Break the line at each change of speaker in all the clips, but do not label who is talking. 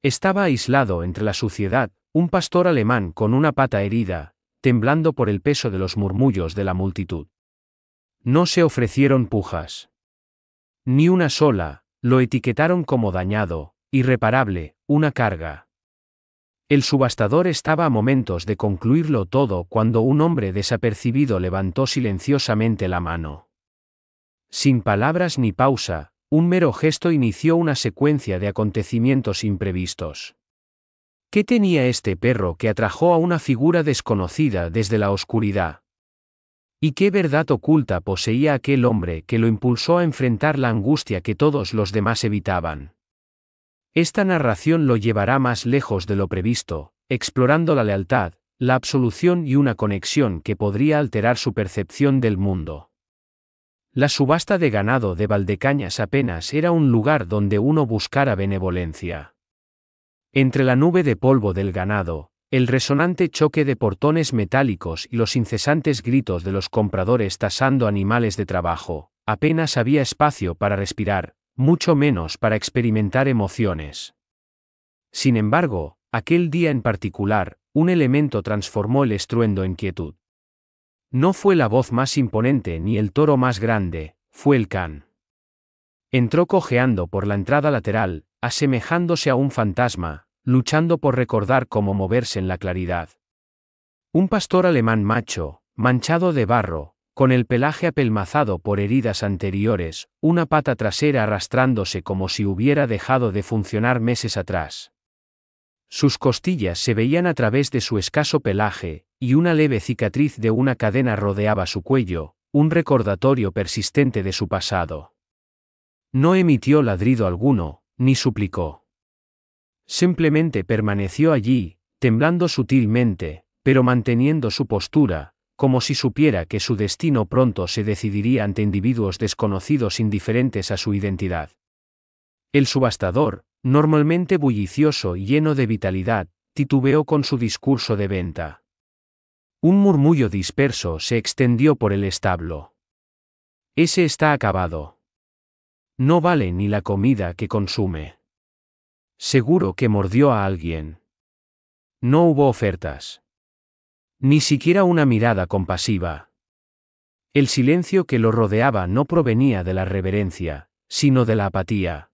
Estaba aislado entre la suciedad, un pastor alemán con una pata herida, temblando por el peso de los murmullos de la multitud. No se ofrecieron pujas. Ni una sola, lo etiquetaron como dañado, irreparable, una carga. El subastador estaba a momentos de concluirlo todo cuando un hombre desapercibido levantó silenciosamente la mano. Sin palabras ni pausa, un mero gesto inició una secuencia de acontecimientos imprevistos. ¿Qué tenía este perro que atrajo a una figura desconocida desde la oscuridad? ¿Y qué verdad oculta poseía aquel hombre que lo impulsó a enfrentar la angustia que todos los demás evitaban? Esta narración lo llevará más lejos de lo previsto, explorando la lealtad, la absolución y una conexión que podría alterar su percepción del mundo. La subasta de ganado de Valdecañas apenas era un lugar donde uno buscara benevolencia. Entre la nube de polvo del ganado, el resonante choque de portones metálicos y los incesantes gritos de los compradores tasando animales de trabajo, apenas había espacio para respirar, mucho menos para experimentar emociones. Sin embargo, aquel día en particular, un elemento transformó el estruendo en quietud. No fue la voz más imponente ni el toro más grande, fue el can. Entró cojeando por la entrada lateral, asemejándose a un fantasma, luchando por recordar cómo moverse en la claridad. Un pastor alemán macho, manchado de barro, con el pelaje apelmazado por heridas anteriores, una pata trasera arrastrándose como si hubiera dejado de funcionar meses atrás. Sus costillas se veían a través de su escaso pelaje, y una leve cicatriz de una cadena rodeaba su cuello, un recordatorio persistente de su pasado. No emitió ladrido alguno, ni suplicó. Simplemente permaneció allí, temblando sutilmente, pero manteniendo su postura, como si supiera que su destino pronto se decidiría ante individuos desconocidos indiferentes a su identidad. El subastador, normalmente bullicioso y lleno de vitalidad, titubeó con su discurso de venta. Un murmullo disperso se extendió por el establo. Ese está acabado. No vale ni la comida que consume. Seguro que mordió a alguien. No hubo ofertas. Ni siquiera una mirada compasiva. El silencio que lo rodeaba no provenía de la reverencia, sino de la apatía.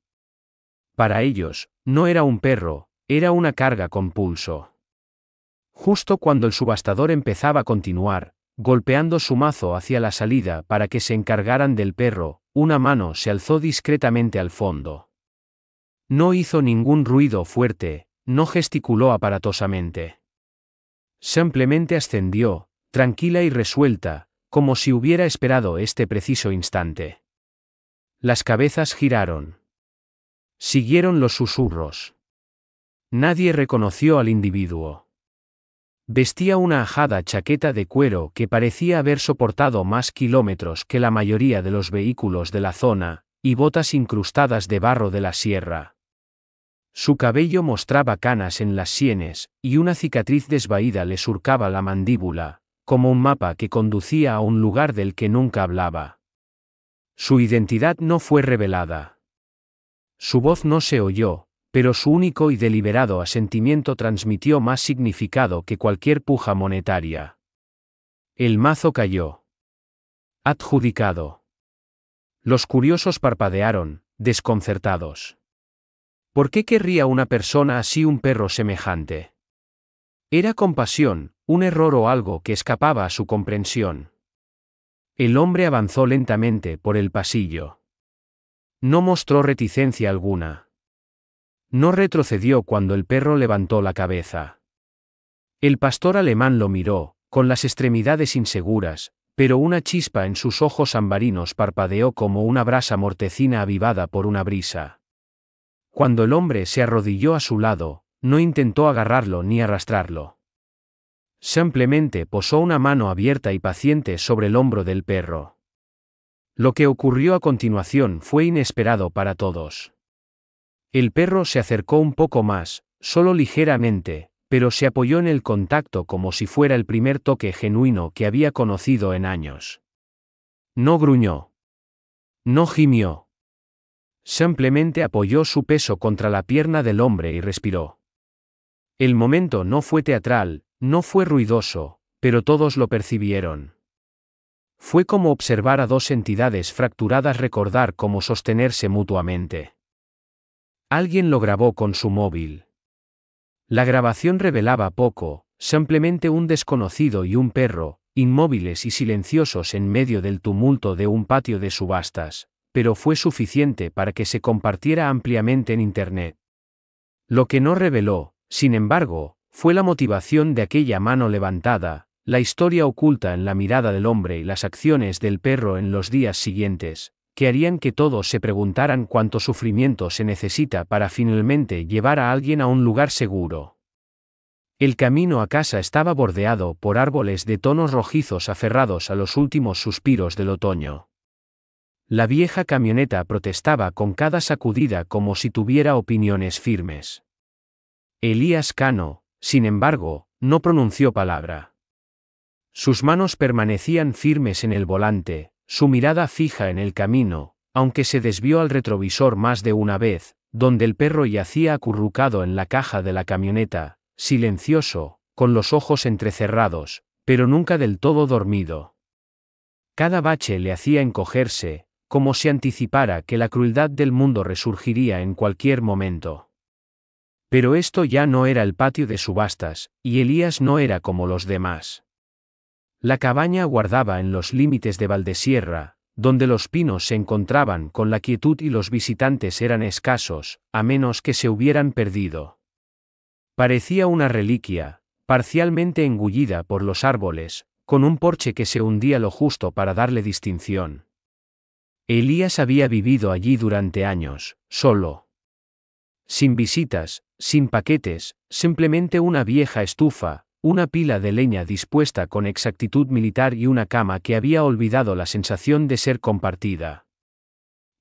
Para ellos, no era un perro, era una carga con pulso. Justo cuando el subastador empezaba a continuar, golpeando su mazo hacia la salida para que se encargaran del perro, una mano se alzó discretamente al fondo. No hizo ningún ruido fuerte, no gesticuló aparatosamente. Simplemente ascendió, tranquila y resuelta, como si hubiera esperado este preciso instante. Las cabezas giraron. Siguieron los susurros. Nadie reconoció al individuo. Vestía una ajada chaqueta de cuero que parecía haber soportado más kilómetros que la mayoría de los vehículos de la zona, y botas incrustadas de barro de la sierra. Su cabello mostraba canas en las sienes, y una cicatriz desvaída le surcaba la mandíbula, como un mapa que conducía a un lugar del que nunca hablaba. Su identidad no fue revelada. Su voz no se oyó, pero su único y deliberado asentimiento transmitió más significado que cualquier puja monetaria. El mazo cayó. Adjudicado. Los curiosos parpadearon, desconcertados. ¿Por qué querría una persona así un perro semejante? ¿Era compasión, un error o algo que escapaba a su comprensión? El hombre avanzó lentamente por el pasillo. No mostró reticencia alguna. No retrocedió cuando el perro levantó la cabeza. El pastor alemán lo miró, con las extremidades inseguras, pero una chispa en sus ojos ambarinos parpadeó como una brasa mortecina avivada por una brisa. Cuando el hombre se arrodilló a su lado, no intentó agarrarlo ni arrastrarlo. Simplemente posó una mano abierta y paciente sobre el hombro del perro. Lo que ocurrió a continuación fue inesperado para todos. El perro se acercó un poco más, solo ligeramente, pero se apoyó en el contacto como si fuera el primer toque genuino que había conocido en años. No gruñó. No gimió. Simplemente apoyó su peso contra la pierna del hombre y respiró. El momento no fue teatral, no fue ruidoso, pero todos lo percibieron. Fue como observar a dos entidades fracturadas recordar cómo sostenerse mutuamente. Alguien lo grabó con su móvil. La grabación revelaba poco, simplemente un desconocido y un perro, inmóviles y silenciosos en medio del tumulto de un patio de subastas, pero fue suficiente para que se compartiera ampliamente en Internet. Lo que no reveló, sin embargo, fue la motivación de aquella mano levantada, la historia oculta en la mirada del hombre y las acciones del perro en los días siguientes, que harían que todos se preguntaran cuánto sufrimiento se necesita para finalmente llevar a alguien a un lugar seguro. El camino a casa estaba bordeado por árboles de tonos rojizos aferrados a los últimos suspiros del otoño. La vieja camioneta protestaba con cada sacudida como si tuviera opiniones firmes. Elías Cano, sin embargo, no pronunció palabra. Sus manos permanecían firmes en el volante, su mirada fija en el camino, aunque se desvió al retrovisor más de una vez, donde el perro yacía acurrucado en la caja de la camioneta, silencioso, con los ojos entrecerrados, pero nunca del todo dormido. Cada bache le hacía encogerse, como si anticipara que la crueldad del mundo resurgiría en cualquier momento. Pero esto ya no era el patio de subastas, y Elías no era como los demás. La cabaña guardaba en los límites de Valdesierra, donde los pinos se encontraban con la quietud y los visitantes eran escasos, a menos que se hubieran perdido. Parecía una reliquia, parcialmente engullida por los árboles, con un porche que se hundía lo justo para darle distinción. Elías había vivido allí durante años, solo. Sin visitas, sin paquetes, simplemente una vieja estufa, una pila de leña dispuesta con exactitud militar y una cama que había olvidado la sensación de ser compartida.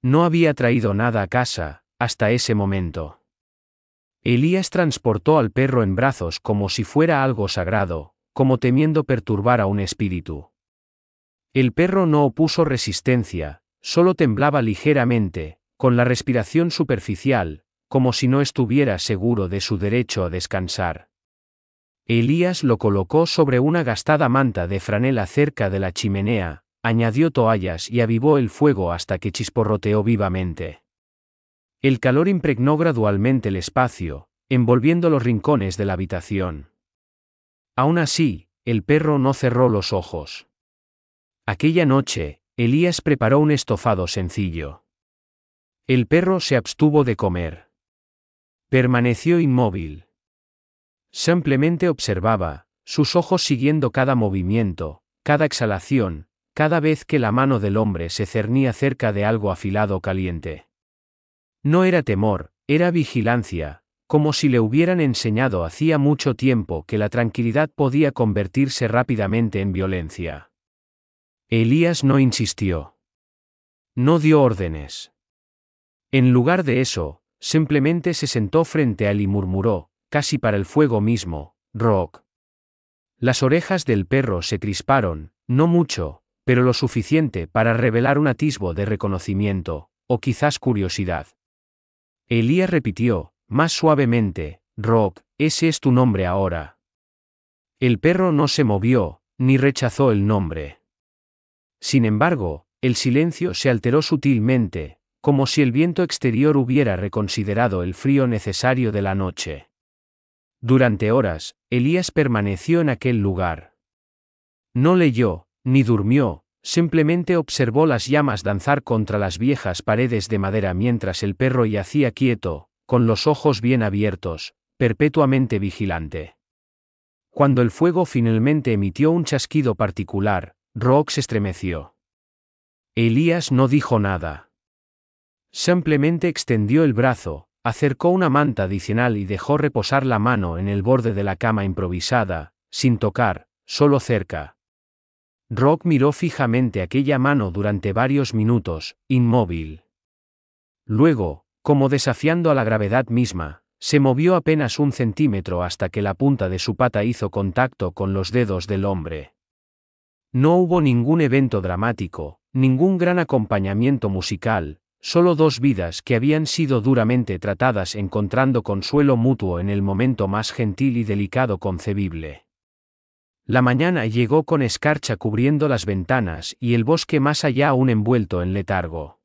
No había traído nada a casa, hasta ese momento. Elías transportó al perro en brazos como si fuera algo sagrado, como temiendo perturbar a un espíritu. El perro no opuso resistencia, solo temblaba ligeramente, con la respiración superficial, como si no estuviera seguro de su derecho a descansar. Elías lo colocó sobre una gastada manta de franela cerca de la chimenea, añadió toallas y avivó el fuego hasta que chisporroteó vivamente. El calor impregnó gradualmente el espacio, envolviendo los rincones de la habitación. Aún así, el perro no cerró los ojos. Aquella noche, Elías preparó un estofado sencillo. El perro se abstuvo de comer. Permaneció inmóvil. Simplemente observaba, sus ojos siguiendo cada movimiento, cada exhalación, cada vez que la mano del hombre se cernía cerca de algo afilado o caliente. No era temor, era vigilancia, como si le hubieran enseñado hacía mucho tiempo que la tranquilidad podía convertirse rápidamente en violencia. Elías no insistió. No dio órdenes. En lugar de eso, simplemente se sentó frente a él y murmuró, casi para el fuego mismo, Rock. Las orejas del perro se crisparon, no mucho, pero lo suficiente para revelar un atisbo de reconocimiento, o quizás curiosidad. Elías repitió, más suavemente, Rock, ese es tu nombre ahora. El perro no se movió, ni rechazó el nombre. Sin embargo, el silencio se alteró sutilmente, como si el viento exterior hubiera reconsiderado el frío necesario de la noche. Durante horas, Elías permaneció en aquel lugar. No leyó, ni durmió, simplemente observó las llamas danzar contra las viejas paredes de madera mientras el perro yacía quieto, con los ojos bien abiertos, perpetuamente vigilante. Cuando el fuego finalmente emitió un chasquido particular, Rock se estremeció. Elías no dijo nada. Simplemente extendió el brazo, acercó una manta adicional y dejó reposar la mano en el borde de la cama improvisada, sin tocar, solo cerca. Rock miró fijamente aquella mano durante varios minutos, inmóvil. Luego, como desafiando a la gravedad misma, se movió apenas 1 centímetro hasta que la punta de su pata hizo contacto con los dedos del hombre. No hubo ningún evento dramático, ningún gran acompañamiento musical, solo dos vidas que habían sido duramente tratadas encontrando consuelo mutuo en el momento más gentil y delicado concebible. La mañana llegó con escarcha cubriendo las ventanas y el bosque más allá aún envuelto en letargo.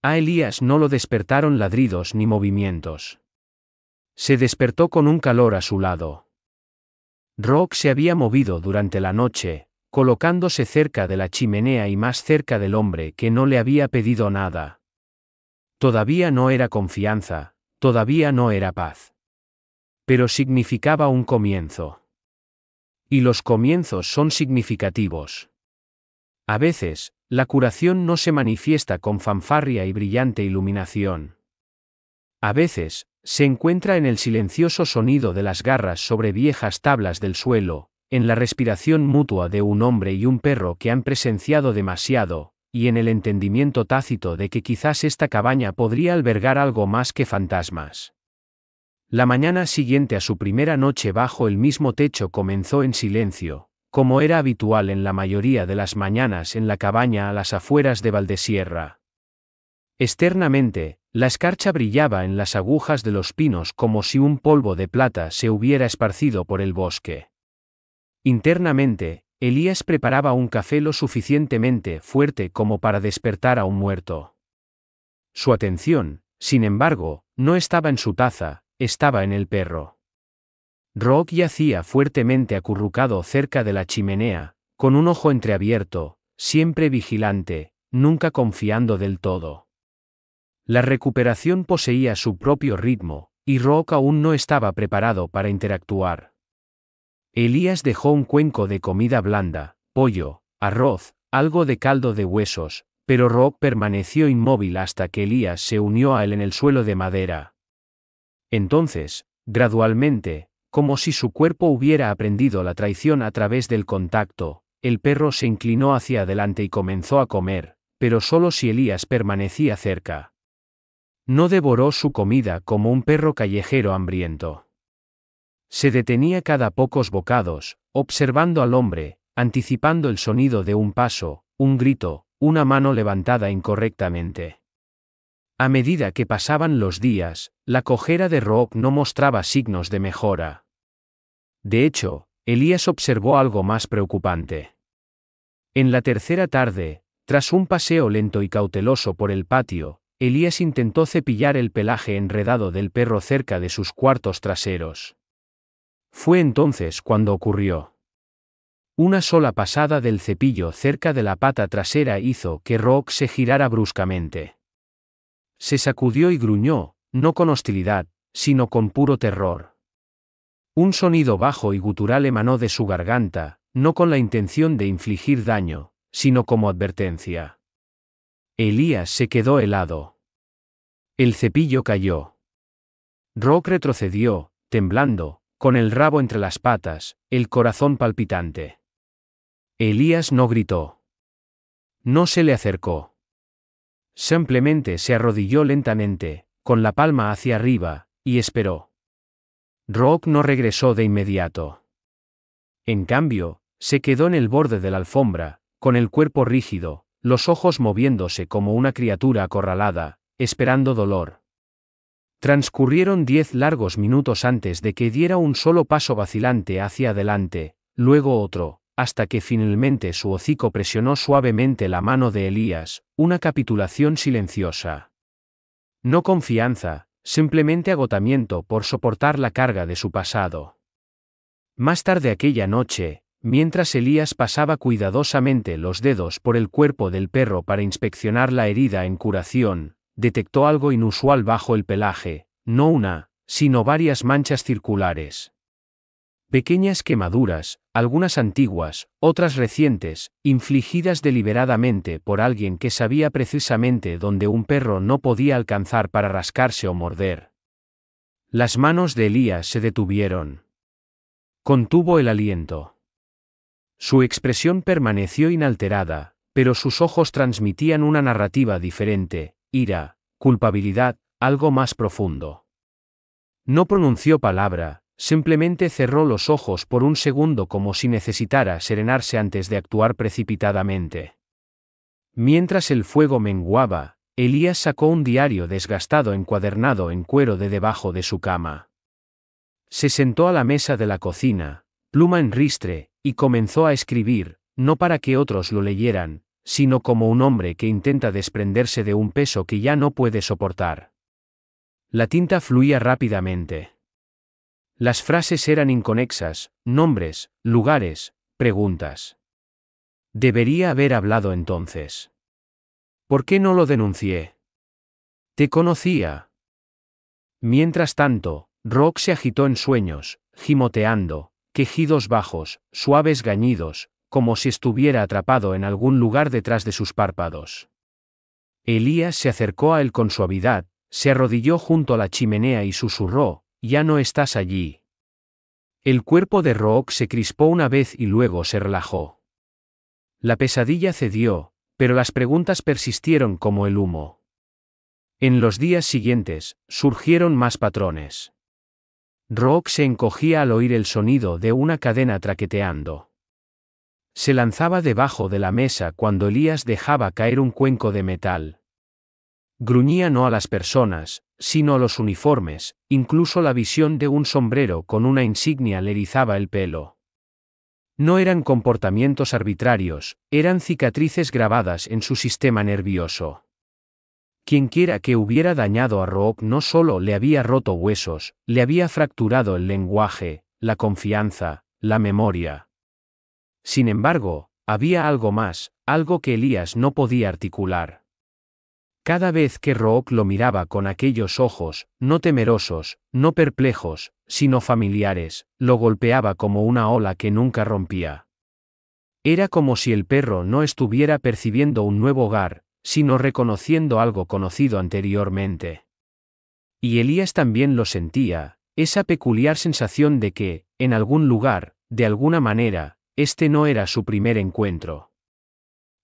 A Elías no lo despertaron ladridos ni movimientos. Se despertó con un calor a su lado. Rook se había movido durante la noche, colocándose cerca de la chimenea y más cerca del hombre que no le había pedido nada. Todavía no era confianza, todavía no era paz. Pero significaba un comienzo. Y los comienzos son significativos. A veces, la curación no se manifiesta con fanfarria y brillante iluminación. A veces, se encuentra en el silencioso sonido de las garras sobre viejas tablas del suelo, en la respiración mutua de un hombre y un perro que han presenciado demasiado, y en el entendimiento tácito de que quizás esta cabaña podría albergar algo más que fantasmas. La mañana siguiente a su primera noche bajo el mismo techo comenzó en silencio, como era habitual en la mayoría de las mañanas en la cabaña a las afueras de Valdesierra. Externamente, la escarcha brillaba en las agujas de los pinos como si un polvo de plata se hubiera esparcido por el bosque. Internamente, Elías preparaba un café lo suficientemente fuerte como para despertar a un muerto. Su atención, sin embargo, no estaba en su taza, estaba en el perro. Rook yacía fuertemente acurrucado cerca de la chimenea, con un ojo entreabierto, siempre vigilante, nunca confiando del todo. La recuperación poseía su propio ritmo, y Rook aún no estaba preparado para interactuar. Elías dejó un cuenco de comida blanda, pollo, arroz, algo de caldo de huesos, pero Rook permaneció inmóvil hasta que Elías se unió a él en el suelo de madera. Entonces, gradualmente, como si su cuerpo hubiera aprendido la traición a través del contacto, el perro se inclinó hacia adelante y comenzó a comer, pero solo si Elías permanecía cerca. No devoró su comida como un perro callejero hambriento. Se detenía cada pocos bocados, observando al hombre, anticipando el sonido de un paso, un grito, una mano levantada incorrectamente. A medida que pasaban los días, la cojera de Rook no mostraba signos de mejora. De hecho, Elías observó algo más preocupante. En la tercera tarde, tras un paseo lento y cauteloso por el patio, Elías intentó cepillar el pelaje enredado del perro cerca de sus cuartos traseros. Fue entonces cuando ocurrió. Una sola pasada del cepillo cerca de la pata trasera hizo que Rook se girara bruscamente. Se sacudió y gruñó, no con hostilidad, sino con puro terror. Un sonido bajo y gutural emanó de su garganta, no con la intención de infligir daño, sino como advertencia. Elías se quedó helado. El cepillo cayó. Rook retrocedió, temblando, con el rabo entre las patas, el corazón palpitante. Elías no gritó. No se le acercó. Simplemente se arrodilló lentamente, con la palma hacia arriba, y esperó. Rook no regresó de inmediato. En cambio, se quedó en el borde de la alfombra, con el cuerpo rígido, los ojos moviéndose como una criatura acorralada, esperando dolor. Transcurrieron 10 largos minutos antes de que diera un solo paso vacilante hacia adelante, luego otro, hasta que finalmente su hocico presionó suavemente la mano de Elías, una capitulación silenciosa. No confianza, simplemente agotamiento por soportar la carga de su pasado. Más tarde aquella noche, mientras Elías pasaba cuidadosamente los dedos por el cuerpo del perro para inspeccionar la herida en curación, detectó algo inusual bajo el pelaje, no una, sino varias manchas circulares. Pequeñas quemaduras, algunas antiguas, otras recientes, infligidas deliberadamente por alguien que sabía precisamente dónde un perro no podía alcanzar para rascarse o morder. Las manos de Elías se detuvieron. Contuvo el aliento. Su expresión permaneció inalterada, pero sus ojos transmitían una narrativa diferente, ira, culpabilidad, algo más profundo. No pronunció palabra. Simplemente cerró los ojos por un segundo como si necesitara serenarse antes de actuar precipitadamente. Mientras el fuego menguaba, Elías sacó un diario desgastado encuadernado en cuero de debajo de su cama. Se sentó a la mesa de la cocina, pluma en ristre, y comenzó a escribir, no para que otros lo leyeran, sino como un hombre que intenta desprenderse de un peso que ya no puede soportar. La tinta fluía rápidamente. Las frases eran inconexas, nombres, lugares, preguntas. Debería haber hablado entonces. ¿Por qué no lo denuncié? Te conocía. Mientras tanto, Rock se agitó en sueños, gimoteando, quejidos bajos, suaves gañidos, como si estuviera atrapado en algún lugar detrás de sus párpados. Elías se acercó a él con suavidad, se arrodilló junto a la chimenea y susurró, «Ya no estás allí». El cuerpo de Rook se crispó una vez y luego se relajó. La pesadilla cedió, pero las preguntas persistieron como el humo. En los días siguientes, surgieron más patrones. Rook se encogía al oír el sonido de una cadena traqueteando. Se lanzaba debajo de la mesa cuando Elías dejaba caer un cuenco de metal. Gruñía no a las personas, sino a los uniformes, incluso la visión de un sombrero con una insignia le erizaba el pelo. No eran comportamientos arbitrarios, eran cicatrices grabadas en su sistema nervioso. Quienquiera que hubiera dañado a Rook no solo le había roto huesos, le había fracturado el lenguaje, la confianza, la memoria. Sin embargo, había algo más, algo que Elías no podía articular. Cada vez que Rook lo miraba con aquellos ojos, no temerosos, no perplejos, sino familiares, lo golpeaba como una ola que nunca rompía. Era como si el perro no estuviera percibiendo un nuevo hogar, sino reconociendo algo conocido anteriormente. Y Elías también lo sentía, esa peculiar sensación de que, en algún lugar, de alguna manera, este no era su primer encuentro.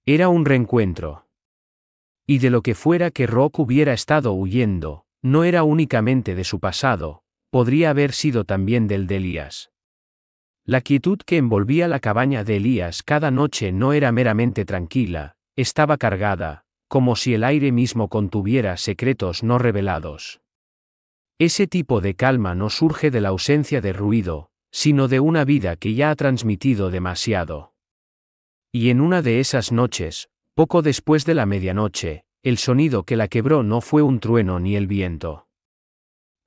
Era un reencuentro. Y de lo que fuera que Rook hubiera estado huyendo, no era únicamente de su pasado, podría haber sido también del de Elías. La quietud que envolvía la cabaña de Elías cada noche no era meramente tranquila, estaba cargada, como si el aire mismo contuviera secretos no revelados. Ese tipo de calma no surge de la ausencia de ruido, sino de una vida que ya ha transmitido demasiado. Y en una de esas noches, poco después de la medianoche, el sonido que la quebró no fue un trueno ni el viento.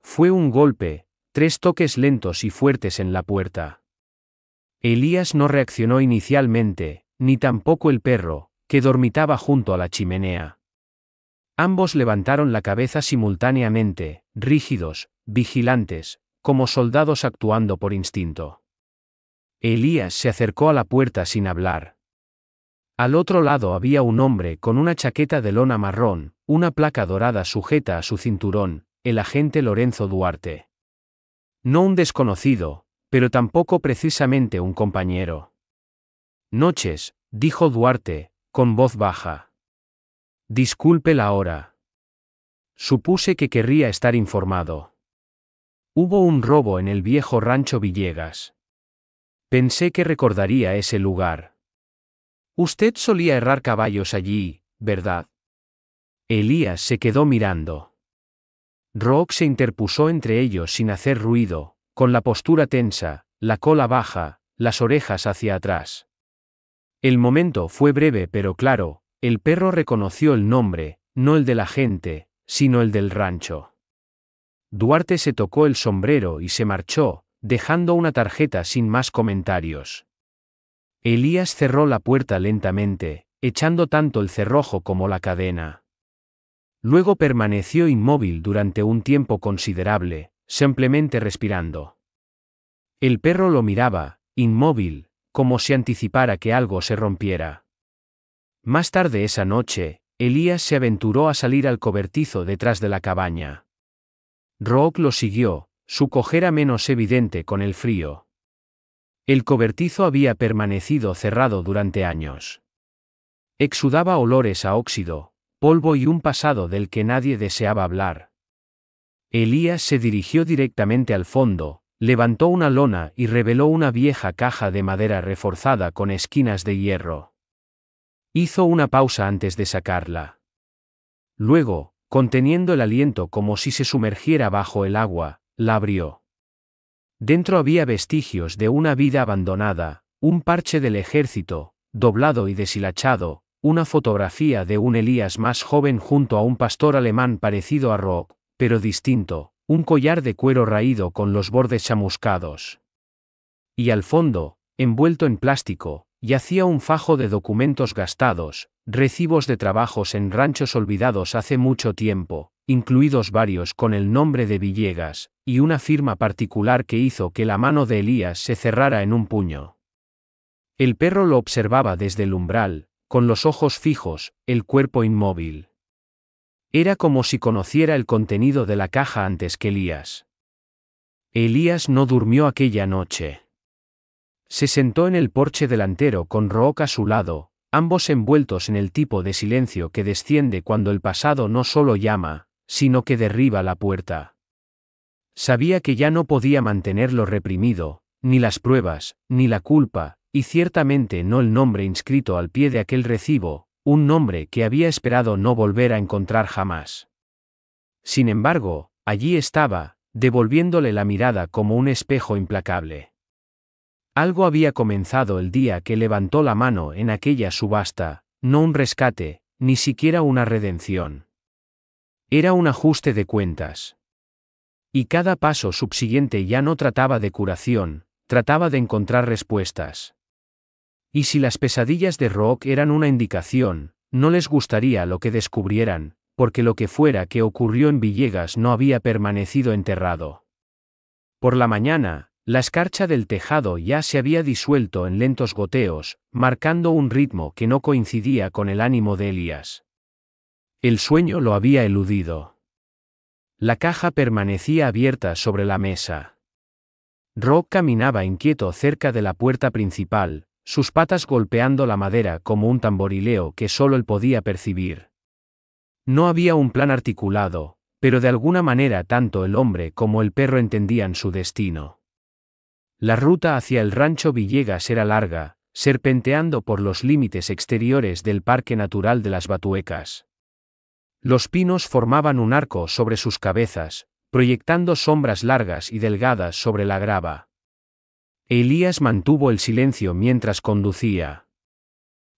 Fue un golpe, 3 toques lentos y fuertes en la puerta. Elías no reaccionó inicialmente, ni tampoco el perro, que dormitaba junto a la chimenea. Ambos levantaron la cabeza simultáneamente, rígidos, vigilantes, como soldados actuando por instinto. Elías se acercó a la puerta sin hablar. Al otro lado había un hombre con una chaqueta de lona marrón, una placa dorada sujeta a su cinturón, el agente Lorenzo Duarte. No un desconocido, pero tampoco precisamente un compañero. «Noches», dijo Duarte, con voz baja. «Disculpe la hora. Supuse que querría estar informado. Hubo un robo en el viejo rancho Villegas. Pensé que recordaría ese lugar. Usted solía herrar caballos allí, ¿verdad?» Elías se quedó mirando. Rook se interpuso entre ellos sin hacer ruido, con la postura tensa, la cola baja, las orejas hacia atrás. El momento fue breve pero claro, el perro reconoció el nombre, no el de la gente, sino el del rancho. Duarte se tocó el sombrero y se marchó, dejando una tarjeta sin más comentarios. Elías cerró la puerta lentamente, echando tanto el cerrojo como la cadena. Luego permaneció inmóvil durante un tiempo considerable, simplemente respirando. El perro lo miraba, inmóvil, como si anticipara que algo se rompiera. Más tarde esa noche, Elías se aventuró a salir al cobertizo detrás de la cabaña. Rook lo siguió, su cojera menos evidente con el frío. El cobertizo había permanecido cerrado durante años. Exudaba olores a óxido, polvo y un pasado del que nadie deseaba hablar. Elías se dirigió directamente al fondo, levantó una lona y reveló una vieja caja de madera reforzada con esquinas de hierro. Hizo una pausa antes de sacarla. Luego, conteniendo el aliento como si se sumergiera bajo el agua, la abrió. Dentro había vestigios de una vida abandonada, un parche del ejército, doblado y deshilachado, una fotografía de un Elías más joven junto a un pastor alemán parecido a Rook, pero distinto, un collar de cuero raído con los bordes chamuscados. Y al fondo, envuelto en plástico, yacía un fajo de documentos gastados, recibos de trabajos en ranchos olvidados hace mucho tiempo, incluidos varios con el nombre de Villegas, y una firma particular que hizo que la mano de Elías se cerrara en un puño. El perro lo observaba desde el umbral, con los ojos fijos, el cuerpo inmóvil. Era como si conociera el contenido de la caja antes que Elías. Elías no durmió aquella noche. Se sentó en el porche delantero con Rook a su lado, ambos envueltos en el tipo de silencio que desciende cuando el pasado no solo llama, sino que derriba la puerta. Sabía que ya no podía mantenerlo reprimido, ni las pruebas, ni la culpa, y ciertamente no el nombre inscrito al pie de aquel recibo, un nombre que había esperado no volver a encontrar jamás. Sin embargo, allí estaba, devolviéndole la mirada como un espejo implacable. Algo había comenzado el día que levantó la mano en aquella subasta, no un rescate, ni siquiera una redención. Era un ajuste de cuentas. Y cada paso subsiguiente ya no trataba de curación, trataba de encontrar respuestas. Y si las pesadillas de Rook eran una indicación, no les gustaría lo que descubrieran, porque lo que fuera que ocurrió en Villegas no había permanecido enterrado. Por la mañana, la escarcha del tejado ya se había disuelto en lentos goteos, marcando un ritmo que no coincidía con el ánimo de Elías. El sueño lo había eludido. La caja permanecía abierta sobre la mesa. Rook caminaba inquieto cerca de la puerta principal, sus patas golpeando la madera como un tamborileo que solo él podía percibir. No había un plan articulado, pero de alguna manera tanto el hombre como el perro entendían su destino. La ruta hacia el rancho Villegas era larga, serpenteando por los límites exteriores del Parque Natural de las Batuecas. Los pinos formaban un arco sobre sus cabezas, proyectando sombras largas y delgadas sobre la grava. Elías mantuvo el silencio mientras conducía.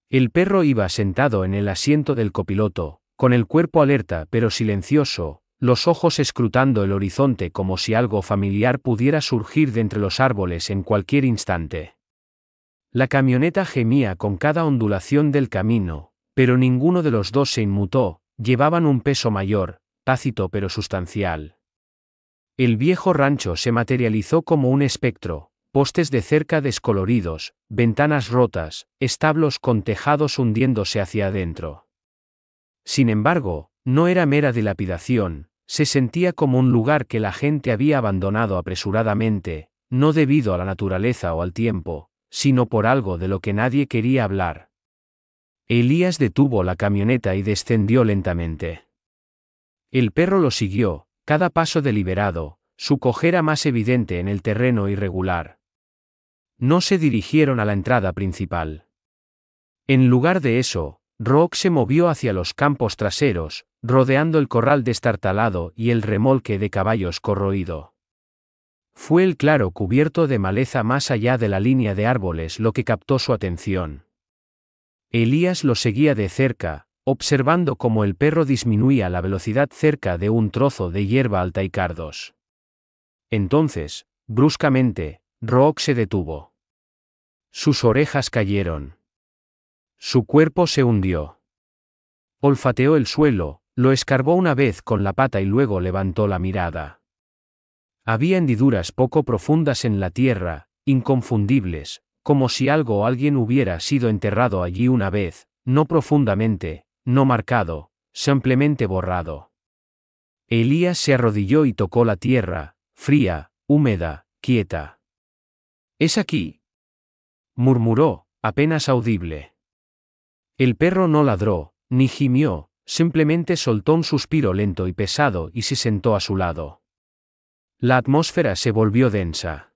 El perro iba sentado en el asiento del copiloto, con el cuerpo alerta pero silencioso, los ojos escrutando el horizonte como si algo familiar pudiera surgir de entre los árboles en cualquier instante. La camioneta gemía con cada ondulación del camino, pero ninguno de los dos se inmutó, llevaban un peso mayor, tácito pero sustancial. El viejo rancho se materializó como un espectro, postes de cerca descoloridos, ventanas rotas, establos con tejados hundiéndose hacia adentro. Sin embargo, no era mera dilapidación, se sentía como un lugar que la gente había abandonado apresuradamente, no debido a la naturaleza o al tiempo, sino por algo de lo que nadie quería hablar. Elías detuvo la camioneta y descendió lentamente. El perro lo siguió, cada paso deliberado, su cojera más evidente en el terreno irregular. No se dirigieron a la entrada principal. En lugar de eso, Rook se movió hacia los campos traseros, rodeando el corral destartalado y el remolque de caballos corroído. Fue el claro cubierto de maleza más allá de la línea de árboles lo que captó su atención. Elías lo seguía de cerca, observando cómo el perro disminuía la velocidad cerca de un trozo de hierba alta y cardos. Entonces, bruscamente, Rook se detuvo. Sus orejas cayeron. Su cuerpo se hundió. Olfateó el suelo, lo escarbó una vez con la pata y luego levantó la mirada. Había hendiduras poco profundas en la tierra, inconfundibles, como si algo o alguien hubiera sido enterrado allí una vez, no profundamente, no marcado, simplemente borrado. Elías se arrodilló y tocó la tierra, fría, húmeda, quieta. «Es aquí», murmuró, apenas audible. El perro no ladró, ni gimió, simplemente soltó un suspiro lento y pesado y se sentó a su lado. La atmósfera se volvió densa.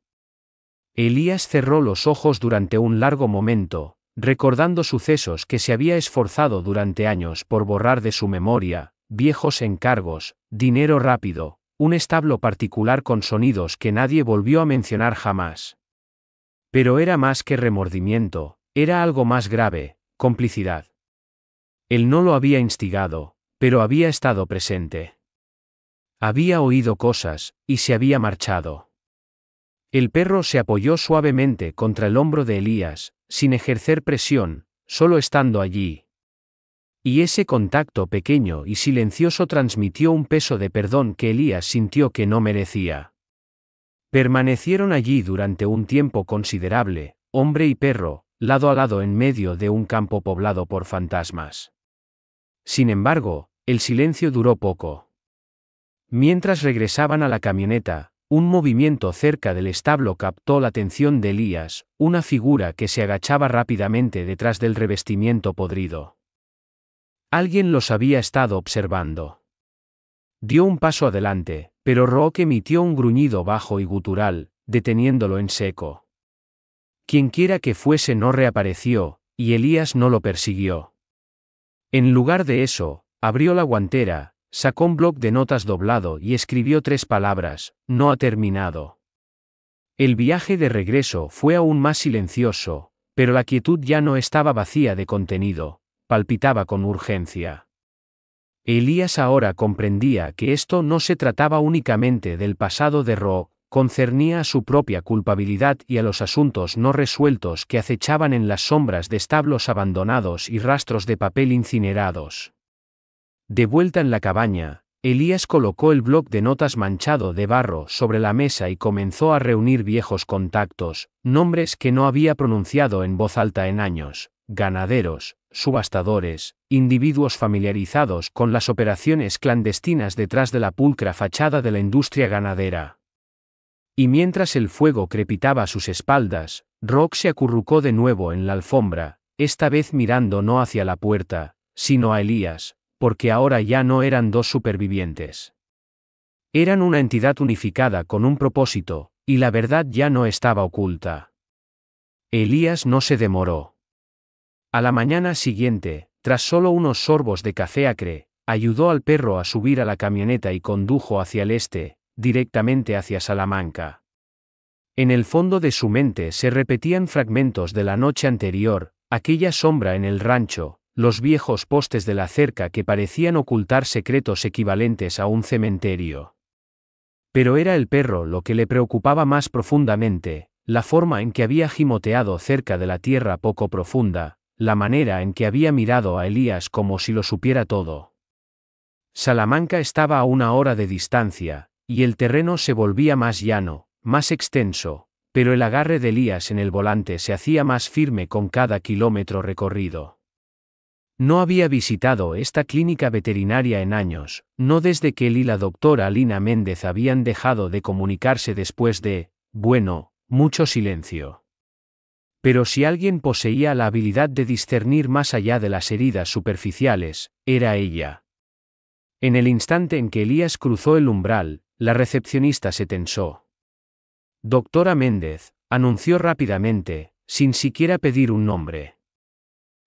Elías cerró los ojos durante un largo momento, recordando sucesos que se había esforzado durante años por borrar de su memoria, viejos encargos, dinero rápido, un establo particular con sonidos que nadie volvió a mencionar jamás. Pero era más que remordimiento, era algo más grave, complicidad. Él no lo había instigado, pero había estado presente. Había oído cosas, y se había marchado. El perro se apoyó suavemente contra el hombro de Elías, sin ejercer presión, solo estando allí. Y ese contacto pequeño y silencioso transmitió un peso de perdón que Elías sintió que no merecía. Permanecieron allí durante un tiempo considerable, hombre y perro, lado a lado en medio de un campo poblado por fantasmas. Sin embargo, el silencio duró poco. Mientras regresaban a la camioneta, un movimiento cerca del establo captó la atención de Elías, una figura que se agachaba rápidamente detrás del revestimiento podrido. Alguien los había estado observando. Dio un paso adelante, pero Rock emitió un gruñido bajo y gutural, deteniéndolo en seco. Quienquiera que fuese no reapareció, y Elías no lo persiguió. En lugar de eso, abrió la guantera, sacó un bloc de notas doblado y escribió 3 palabras: no ha terminado. El viaje de regreso fue aún más silencioso, pero la quietud ya no estaba vacía de contenido, palpitaba con urgencia. Elías ahora comprendía que esto no se trataba únicamente del pasado de Rock, concernía a su propia culpabilidad y a los asuntos no resueltos que acechaban en las sombras de establos abandonados y rastros de papel incinerados. De vuelta en la cabaña, Elías colocó el bloc de notas manchado de barro sobre la mesa y comenzó a reunir viejos contactos, nombres que no había pronunciado en voz alta en años: ganaderos, subastadores, individuos familiarizados con las operaciones clandestinas detrás de la pulcra fachada de la industria ganadera. Y mientras el fuego crepitaba a sus espaldas, Rock se acurrucó de nuevo en la alfombra, esta vez mirando no hacia la puerta, sino a Elías, porque ahora ya no eran 2 supervivientes. Eran una entidad unificada con un propósito, y la verdad ya no estaba oculta. Elías no se demoró. A la mañana siguiente, tras solo unos sorbos de café acre, ayudó al perro a subir a la camioneta y condujo hacia el este, directamente hacia Salamanca. En el fondo de su mente se repetían fragmentos de la noche anterior, aquella sombra en el rancho, los viejos postes de la cerca que parecían ocultar secretos equivalentes a un cementerio. Pero era el perro lo que le preocupaba más profundamente, la forma en que había gimoteado cerca de la tierra poco profunda, la manera en que había mirado a Elías como si lo supiera todo. Salamanca estaba a 1 hora de distancia, y el terreno se volvía más llano, más extenso, pero el agarre de Elías en el volante se hacía más firme con cada kilómetro recorrido. No había visitado esta clínica veterinaria en años, no desde que él y la doctora Alina Méndez habían dejado de comunicarse después de, bueno, mucho silencio. Pero si alguien poseía la habilidad de discernir más allá de las heridas superficiales, era ella. En el instante en que Elías cruzó el umbral, la recepcionista se tensó. Doctora Méndez, anunció rápidamente, sin siquiera pedir un nombre.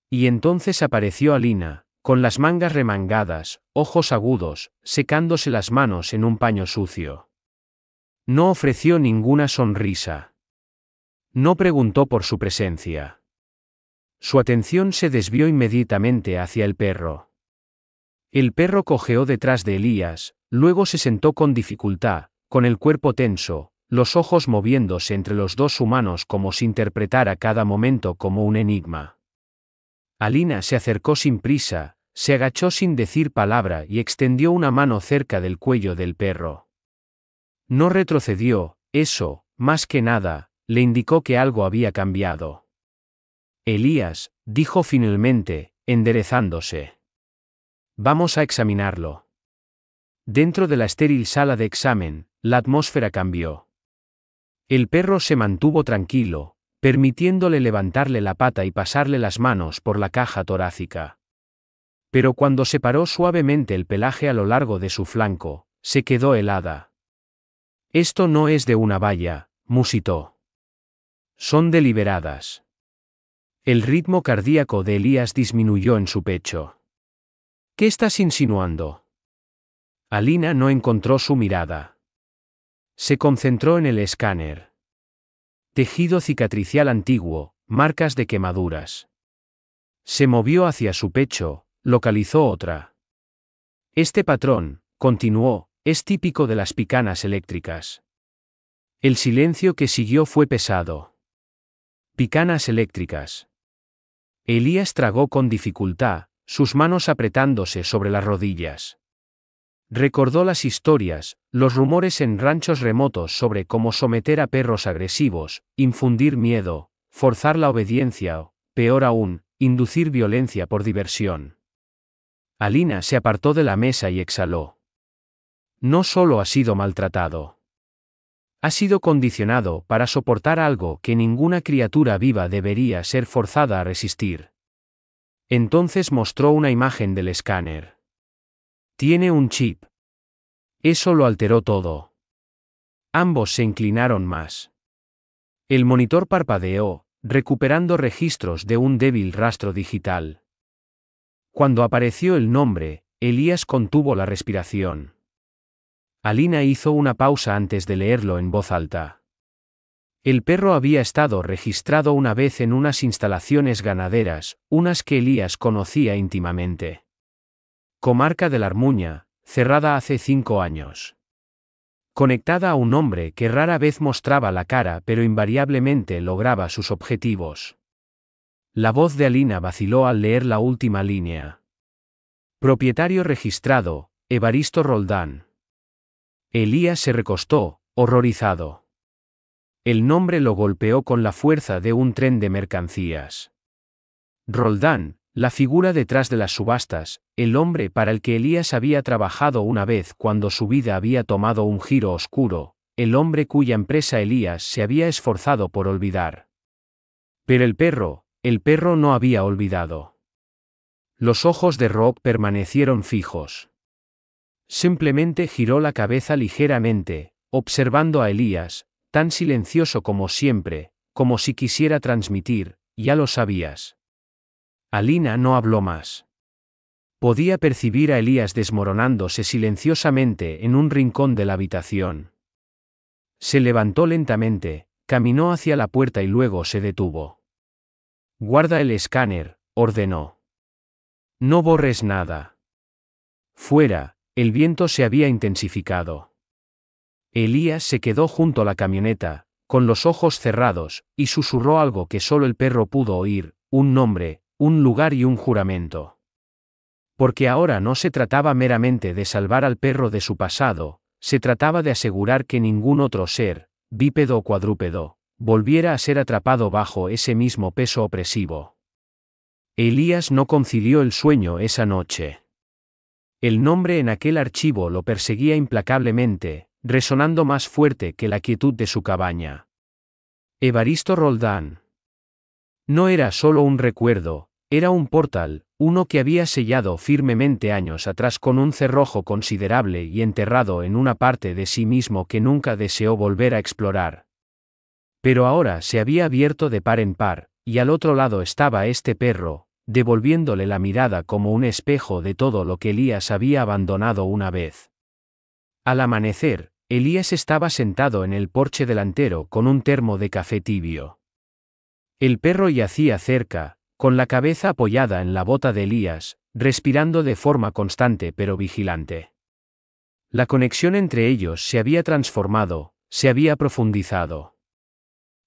Y entonces apareció Alina, con las mangas remangadas, ojos agudos, secándose las manos en un paño sucio. No ofreció ninguna sonrisa. No preguntó por su presencia. Su atención se desvió inmediatamente hacia el perro. El perro cojeó detrás de Elías, luego se sentó con dificultad, con el cuerpo tenso, los ojos moviéndose entre los 2 humanos como si interpretara cada momento como un enigma. Alina se acercó sin prisa, se agachó sin decir palabra y extendió una mano cerca del cuello del perro. No retrocedió, eso, más que nada, le indicó que algo había cambiado. Elías, dijo finalmente, enderezándose. Vamos a examinarlo. Dentro de la estéril sala de examen, la atmósfera cambió. El perro se mantuvo tranquilo, permitiéndole levantarle la pata y pasarle las manos por la caja torácica. Pero cuando separó suavemente el pelaje a lo largo de su flanco, se quedó helada. Esto no es de una valla, musitó. Son deliberadas. El ritmo cardíaco de Elías disminuyó en su pecho. ¿Qué estás insinuando? Alina no encontró su mirada. Se concentró en el escáner. Tejido cicatricial antiguo, marcas de quemaduras. Se movió hacia su pecho, localizó otra. Este patrón, continuó, es típico de las picanas eléctricas. El silencio que siguió fue pesado. Picanas eléctricas. Elías tragó con dificultad, sus manos apretándose sobre las rodillas. Recordó las historias, los rumores en ranchos remotos sobre cómo someter a perros agresivos, infundir miedo, forzar la obediencia o, peor aún, inducir violencia por diversión. Alina se apartó de la mesa y exhaló. No solo ha sido maltratado. Ha sido condicionado para soportar algo que ninguna criatura viva debería ser forzada a resistir. Entonces mostró una imagen del escáner. Tiene un chip. Eso lo alteró todo. Ambos se inclinaron más. El monitor parpadeó, recuperando registros de un débil rastro digital. Cuando apareció el nombre, Elías contuvo la respiración. Alina hizo una pausa antes de leerlo en voz alta. El perro había estado registrado una vez en unas instalaciones ganaderas, unas que Elías conocía íntimamente. Comarca de la Armuña, cerrada hace 5 años. Conectada a un hombre que rara vez mostraba la cara pero invariablemente lograba sus objetivos. La voz de Alina vaciló al leer la última línea. Propietario registrado, Evaristo Roldán. Elías se recostó, horrorizado. El nombre lo golpeó con la fuerza de un tren de mercancías. Roldán, la figura detrás de las subastas, el hombre para el que Elías había trabajado una vez cuando su vida había tomado un giro oscuro, el hombre cuya empresa Elías se había esforzado por olvidar. Pero el perro no había olvidado. Los ojos de Rock permanecieron fijos. Simplemente giró la cabeza ligeramente, observando a Elías, tan silencioso como siempre, como si quisiera transmitir, ya lo sabías. Alina no habló más. Podía percibir a Elías desmoronándose silenciosamente en un rincón de la habitación. Se levantó lentamente, caminó hacia la puerta y luego se detuvo. Guarda el escáner, ordenó. No borres nada. Fuera. El viento se había intensificado. Elías se quedó junto a la camioneta, con los ojos cerrados, y susurró algo que solo el perro pudo oír, un nombre, un lugar y un juramento. Porque ahora no se trataba meramente de salvar al perro de su pasado, se trataba de asegurar que ningún otro ser, bípedo o cuadrúpedo, volviera a ser atrapado bajo ese mismo peso opresivo. Elías no concilió el sueño esa noche. El nombre en aquel archivo lo perseguía implacablemente, resonando más fuerte que la quietud de su cabaña. Evaristo Roldán. No era solo un recuerdo, era un portal, uno que había sellado firmemente años atrás con un cerrojo considerable y enterrado en una parte de sí mismo que nunca deseó volver a explorar. Pero ahora se había abierto de par en par, y al otro lado estaba este perro, devolviéndole la mirada como un espejo de todo lo que Elías había abandonado una vez. Al amanecer, Elías estaba sentado en el porche delantero con un termo de café tibio. El perro yacía cerca, con la cabeza apoyada en la bota de Elías, respirando de forma constante pero vigilante. La conexión entre ellos se había transformado, se había profundizado.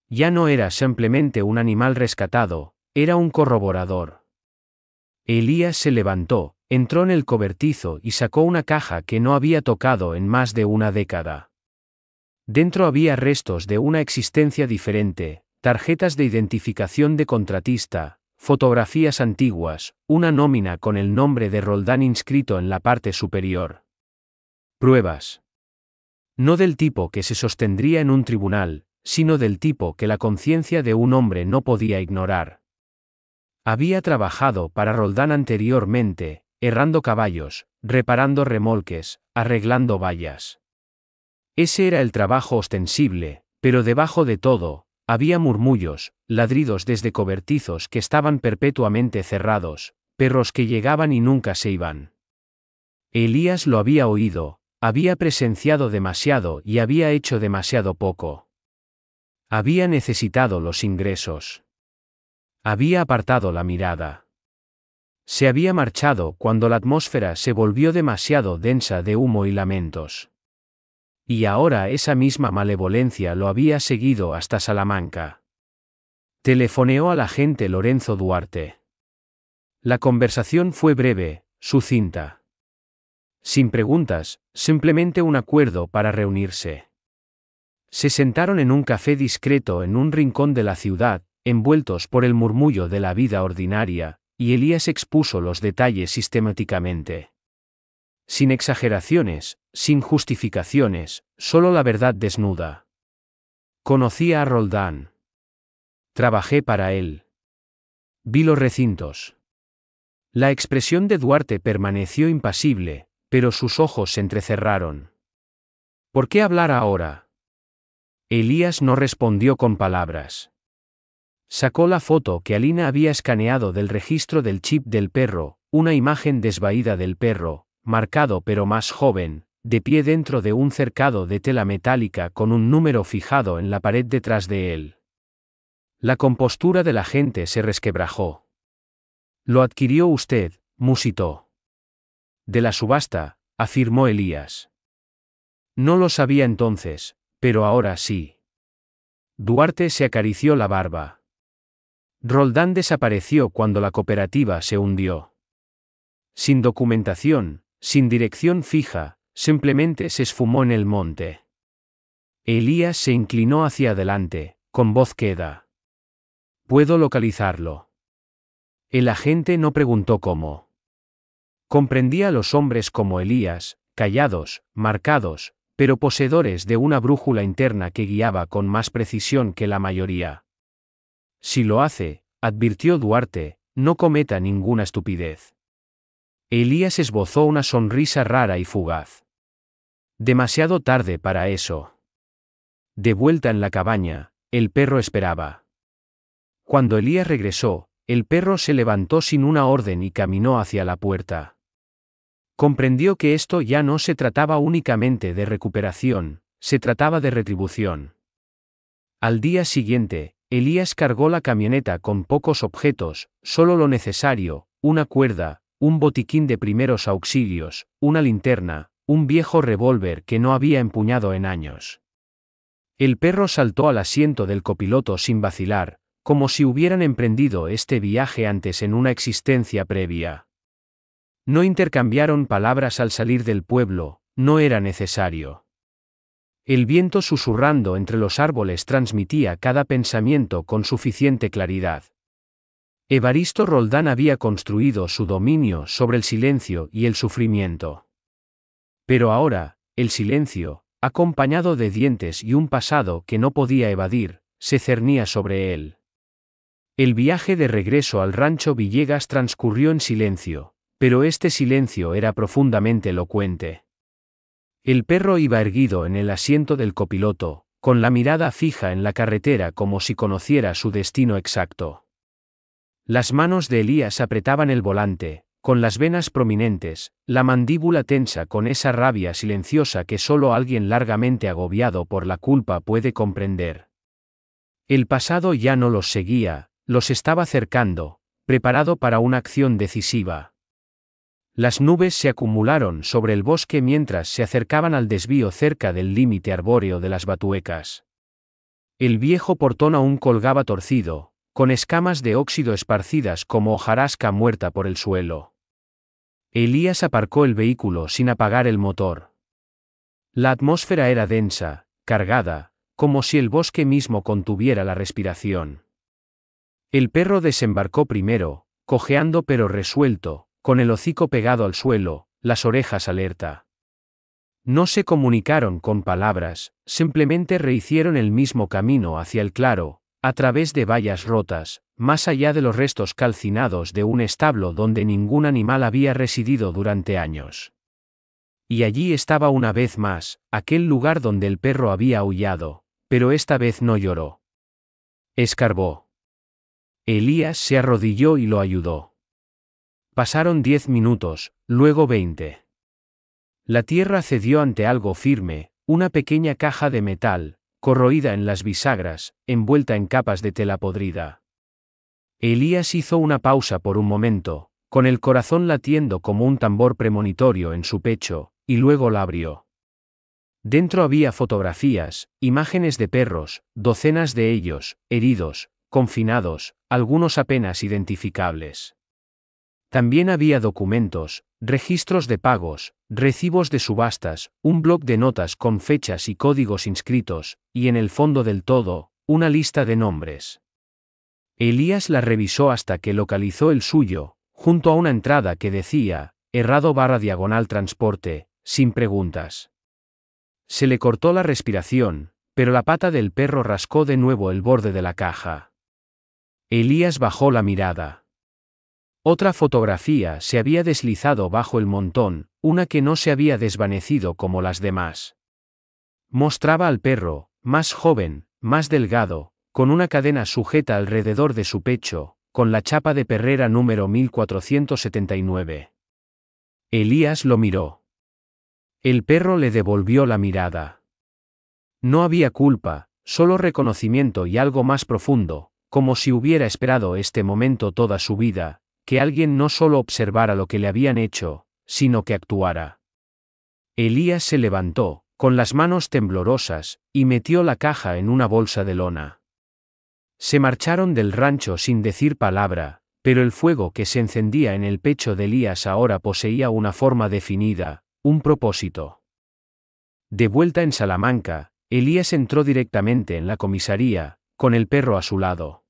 Ya no era simplemente un animal rescatado, era un corroborador. Elías se levantó, entró en el cobertizo y sacó una caja que no había tocado en más de una década. Dentro había restos de una existencia diferente, tarjetas de identificación de contratista, fotografías antiguas, una nómina con el nombre de Roldán inscrito en la parte superior. Pruebas. No del tipo que se sostendría en un tribunal, sino del tipo que la conciencia de un hombre no podía ignorar. Había trabajado para Roldán anteriormente, herrando caballos, reparando remolques, arreglando vallas. Ese era el trabajo ostensible, pero debajo de todo, había murmullos, ladridos desde cobertizos que estaban perpetuamente cerrados, perros que llegaban y nunca se iban. Elías lo había oído, había presenciado demasiado y había hecho demasiado poco. Había necesitado los ingresos. Había apartado la mirada. Se había marchado cuando la atmósfera se volvió demasiado densa de humo y lamentos. Y ahora esa misma malevolencia lo había seguido hasta Salamanca. Telefoneó al agente Lorenzo Duarte. La conversación fue breve, sucinta. Sin preguntas, simplemente un acuerdo para reunirse. Se sentaron en un café discreto en un rincón de la ciudad, envueltos por el murmullo de la vida ordinaria, y Elías expuso los detalles sistemáticamente. Sin exageraciones, sin justificaciones, solo la verdad desnuda. Conocía a Roldán. Trabajé para él. Vi los recintos. La expresión de Duarte permaneció impasible, pero sus ojos se entrecerraron. ¿Por qué hablar ahora? Elías no respondió con palabras. Sacó la foto que Alina había escaneado del registro del chip del perro, una imagen desvaída del perro, marcado pero más joven, de pie dentro de un cercado de tela metálica con un número fijado en la pared detrás de él. La compostura del agente se resquebrajó. «Lo adquirió usted», musitó. «De la subasta», afirmó Elías. No lo sabía entonces, pero ahora sí. Duarte se acarició la barba. Roldán desapareció cuando la cooperativa se hundió. Sin documentación, sin dirección fija, simplemente se esfumó en el monte. Elías se inclinó hacia adelante, con voz queda. «Puedo localizarlo». El agente no preguntó cómo. Comprendía a los hombres como Elías, callados, marcados, pero poseedores de una brújula interna que guiaba con más precisión que la mayoría. Si lo hace, advirtió Duarte, no cometa ninguna estupidez. Elías esbozó una sonrisa rara y fugaz. Demasiado tarde para eso. De vuelta en la cabaña, el perro esperaba. Cuando Elías regresó, el perro se levantó sin una orden y caminó hacia la puerta. Comprendió que esto ya no se trataba únicamente de recuperación, se trataba de retribución. Al día siguiente, Elías cargó la camioneta con pocos objetos, solo lo necesario, una cuerda, un botiquín de primeros auxilios, una linterna, un viejo revólver que no había empuñado en años. El perro saltó al asiento del copiloto sin vacilar, como si hubieran emprendido este viaje antes en una existencia previa. No intercambiaron palabras al salir del pueblo, no era necesario. El viento susurrando entre los árboles transmitía cada pensamiento con suficiente claridad. Evaristo Roldán había construido su dominio sobre el silencio y el sufrimiento. Pero ahora, el silencio, acompañado de dientes y un pasado que no podía evadir, se cernía sobre él. El viaje de regreso al rancho Villegas transcurrió en silencio, pero este silencio era profundamente elocuente. El perro iba erguido en el asiento del copiloto, con la mirada fija en la carretera como si conociera su destino exacto. Las manos de Elías apretaban el volante, con las venas prominentes, la mandíbula tensa con esa rabia silenciosa que solo alguien largamente agobiado por la culpa puede comprender. El pasado ya no los seguía, los estaba cercando, preparado para una acción decisiva. Las nubes se acumularon sobre el bosque mientras se acercaban al desvío cerca del límite arbóreo de las Batuecas. El viejo portón aún colgaba torcido, con escamas de óxido esparcidas como hojarasca muerta por el suelo. Elías aparcó el vehículo sin apagar el motor. La atmósfera era densa, cargada, como si el bosque mismo contuviera la respiración. El perro desembarcó primero, cojeando pero resuelto, con el hocico pegado al suelo, las orejas alerta. No se comunicaron con palabras, simplemente rehicieron el mismo camino hacia el claro, a través de vallas rotas, más allá de los restos calcinados de un establo donde ningún animal había residido durante años. Y allí estaba una vez más, aquel lugar donde el perro había aullado, pero esta vez no lloró. Escarbó. Elías se arrodilló y lo ayudó. Pasaron 10 minutos, luego 20. La tierra cedió ante algo firme, una pequeña caja de metal, corroída en las bisagras, envuelta en capas de tela podrida. Elías hizo una pausa por un momento, con el corazón latiendo como un tambor premonitorio en su pecho, y luego la abrió. Dentro había fotografías, imágenes de perros, docenas de ellos, heridos, confinados, algunos apenas identificables. También había documentos, registros de pagos, recibos de subastas, un bloc de notas con fechas y códigos inscritos, y en el fondo del todo, una lista de nombres. Elías la revisó hasta que localizó el suyo, junto a una entrada que decía, errado/diagonal transporte, sin preguntas. Se le cortó la respiración, pero la pata del perro rascó de nuevo el borde de la caja. Elías bajó la mirada. Otra fotografía se había deslizado bajo el montón, una que no se había desvanecido como las demás. Mostraba al perro, más joven, más delgado, con una cadena sujeta alrededor de su pecho, con la chapa de perrera número 1479. Elías lo miró. El perro le devolvió la mirada. No había culpa, solo reconocimiento y algo más profundo, como si hubiera esperado este momento toda su vida, que alguien no solo observara lo que le habían hecho, sino que actuara. Elías se levantó, con las manos temblorosas, y metió la caja en una bolsa de lona. Se marcharon del rancho sin decir palabra, pero el fuego que se encendía en el pecho de Elías ahora poseía una forma definida, un propósito. De vuelta en Salamanca, Elías entró directamente en la comisaría, con el perro a su lado.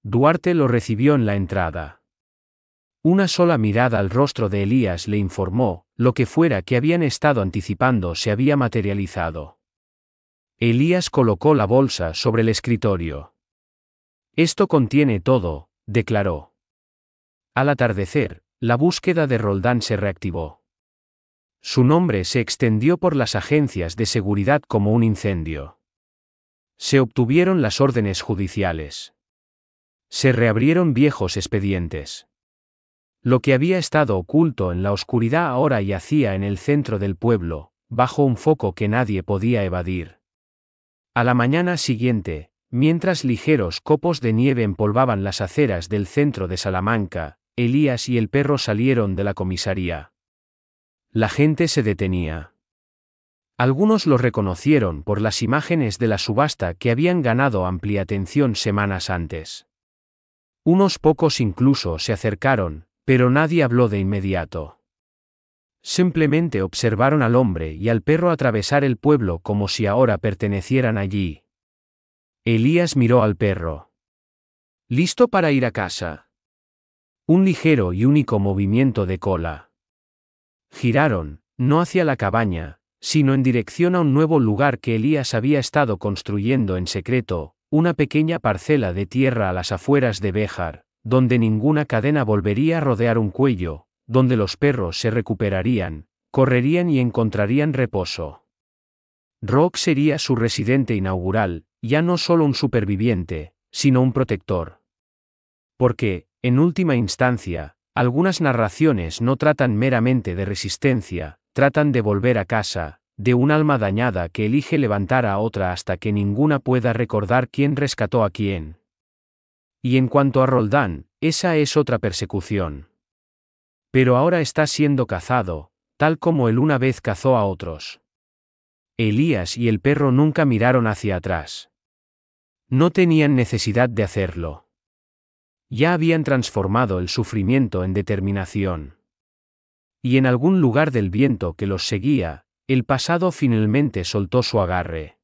Duarte lo recibió en la entrada. Una sola mirada al rostro de Elías le informó, lo que fuera que habían estado anticipando se había materializado. Elías colocó la bolsa sobre el escritorio. Esto contiene todo, declaró. Al atardecer, la búsqueda de Roldán se reactivó. Su nombre se extendió por las agencias de seguridad como un incendio. Se obtuvieron las órdenes judiciales. Se reabrieron viejos expedientes. Lo que había estado oculto en la oscuridad ahora yacía en el centro del pueblo, bajo un foco que nadie podía evadir. A la mañana siguiente, mientras ligeros copos de nieve empolvaban las aceras del centro de Salamanca, Elías y el perro salieron de la comisaría. La gente se detenía. Algunos lo reconocieron por las imágenes de la subasta que habían ganado amplia atención semanas antes. Unos pocos incluso se acercaron, pero nadie habló de inmediato. Simplemente observaron al hombre y al perro atravesar el pueblo como si ahora pertenecieran allí. Elías miró al perro. ¿Listo para ir a casa? Un ligero y único movimiento de cola. Giraron, no hacia la cabaña, sino en dirección a un nuevo lugar que Elías había estado construyendo en secreto, una pequeña parcela de tierra a las afueras de Béjar, donde ninguna cadena volvería a rodear un cuello, donde los perros se recuperarían, correrían y encontrarían reposo. Rock sería su residente inaugural, ya no solo un superviviente, sino un protector. Porque, en última instancia, algunas narraciones no tratan meramente de resistencia, tratan de volver a casa, de un alma dañada que elige levantar a otra hasta que ninguna pueda recordar quién rescató a quién. Y en cuanto a Roldán, esa es otra persecución. Pero ahora está siendo cazado, tal como él una vez cazó a otros. Elías y el perro nunca miraron hacia atrás. No tenían necesidad de hacerlo. Ya habían transformado el sufrimiento en determinación. Y en algún lugar del viento que los seguía, el pasado finalmente soltó su agarre.